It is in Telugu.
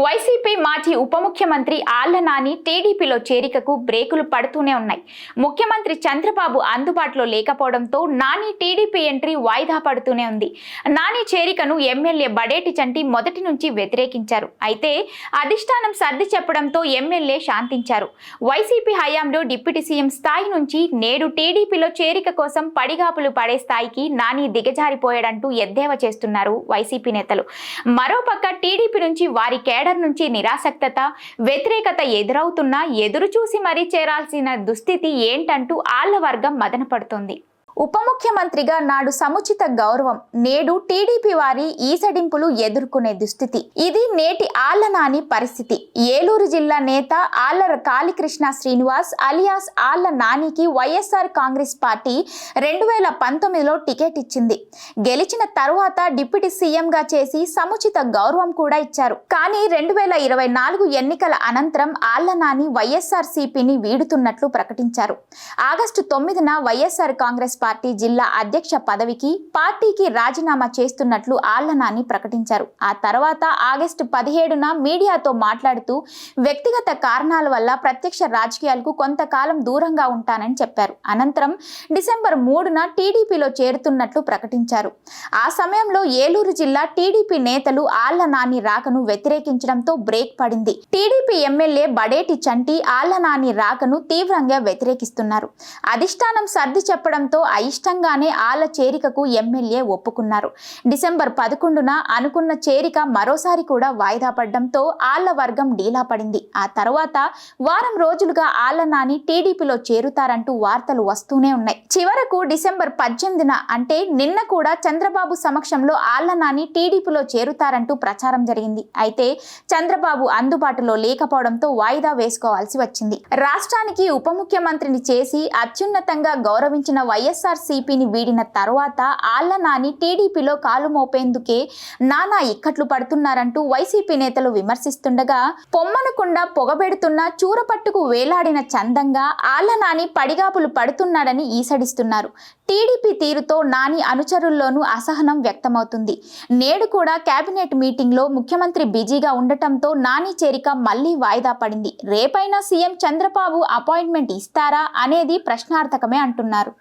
వైసీపీ మాజీ ఉప ముఖ్యమంత్రి ఆళ్ల నాని టీడీపీలో చేరికకు బ్రేకులు పడుతూనే ఉన్నాయి. ముఖ్యమంత్రి చంద్రబాబు అందుబాటులో లేకపోవడంతో నాని టీడీపీ ఎంట్రీ వాయిదా పడుతూనే ఉంది. నాని చేరికను ఎమ్మెల్యే బడేటి చంటి మొదటి నుంచి వ్యతిరేకించారు. అయితే అధిష్టానం సర్ది చెప్పడంతో ఎమ్మెల్యే శాంతించారు. వైసీపీ హయాంలో డిప్యూటీ సీఎం స్థాయి నుంచి నేడు టీడీపీలో చేరిక కోసం పడిగాపులు పడే స్థాయికి నాని దిగజారిపోయాడంటూ ఎద్దేవా చేస్తున్నారు వైసీపీ నేతలు. మరోపక్క టీడీపీ నుంచి వారి కేడర్ నుంచి నిరాసక్తత, వ్యతిరేకత ఎదురవుతున్నా ఎదురు చూసి మరీ చేరాల్సిన దుస్థితి ఏంటంటూ ఆళ్ల వర్గం మదనపడుతోంది. ఉప ముఖ్యమంత్రిగా నాడు సముచిత గౌరవం, నేడు టీడీపీ వారి ఈసడింపులు ఎదుర్కొనే దుస్థితి. ఇది నేటి ఆళ్ల నాని పరిస్థితి. ఏలూరు జిల్లా నేత ఆళ్ల కాళీకృష్ణ శ్రీనివాస్ అలియాస్ ఆళ్ల నానికి వైఎస్ఆర్ కాంగ్రెస్ పార్టీ 2019లో టికెట్ ఇచ్చింది. గెలిచిన తరువాత డిప్యూటీ సీఎంగా చేసి సముచిత గౌరవం కూడా ఇచ్చారు. కానీ 2024 ఎన్నికల అనంతరం ఆళ్ల నాని వైఎస్ఆర్ సిపిని వీడుతున్నట్లు ప్రకటించారు. ఆగస్టు 9న వైఎస్ఆర్ కాంగ్రెస్ పార్టీ జిల్లా అధ్యక్ష పదవికి పార్టీకి రాజీనామా చేస్తున్నట్లు ఆళ్ల నాని ప్రకటించారు. ఆ తర్వాత ఆగస్టు 17న మీడియాతో మాట్లాడుతూ వ్యక్తిగత కారణాల వల్ల ప్రత్యక్ష రాజకీయాలకు కొంతకాలం దూరంగా ఉంటానని చెప్పారు. అనంతరం డిసెంబర్ 3న టీడీపీలో చేరుతున్నట్లు ప్రకటించారు. ఆ సమయంలో ఏలూరు జిల్లా టీడీపీ నేతలు ఆళ్ల నాని రాకను వ్యతిరేకించడంతో బ్రేక్ పడింది. టీడీపీ ఎమ్మెల్యే బడేటి చంటి ఆళ్ల నాని రాకను తీవ్రంగా వ్యతిరేకిస్తున్నారు. అధిష్టానం సర్ది చెప్పడంతో అయిష్టంగానే ఆళ్ల చేరికకు ఎమ్మెల్యే ఒప్పుకున్నారు. డిసెంబర్ 11న అనుకున్న చేరిక మరోసారి కూడా వాయిదా పడడంతో ఆళ్ల వర్గం డీలా పడింది. ఆ తర్వాత వారం రోజులుగా ఆళ్ల నాని టీడీపీలో చేరుతారంటూ వార్తలు వస్తూనే ఉన్నాయి. చివరకు డిసెంబర్ 18న అంటే నిన్న కూడా చంద్రబాబు సమక్షంలో ఆళ్ల నాని టీడీపీలో చేరుతారంటూ ప్రచారం జరిగింది. అయితే చంద్రబాబు అందుబాటులో లేకపోవడంతో వాయిదా వేసుకోవాల్సి వచ్చింది. రాష్ట్రానికి ఉప ముఖ్యమంత్రిని చేసి అత్యున్నతంగా గౌరవించిన వైఎస్ఆర్ సిపిని వీడిన తర్వాత ఆళ్ల నాని టీడీపీలో కాలు మోపేందుకే నానా ఇక్కట్లు పడుతున్నారంటూ వైసీపీ నేతలు విమర్శిస్తుండగా, పొమ్మనకుండా పొగబెడుతున్న చూరపట్టుకు వేలాడిన చందంగా ఆళ్ల నాని పడిగాపులు పడుతున్నాడని ఈసడిస్తున్నారు. టీడీపీ తీరుతో నాని అనుచరుల్లోనూ అసహనం వ్యక్తమవుతుంది. నేడు కూడా కేబినెట్ మీటింగ్లో ముఖ్యమంత్రి బిజీగా ఉండటంతో నాని చేరిక మళ్లీ వాయిదా పడింది. రేపైనా సీఎం చంద్రబాబు అపాయింట్మెంట్ ఇస్తారా అనేది ప్రశ్నార్థకమే అంటున్నారు.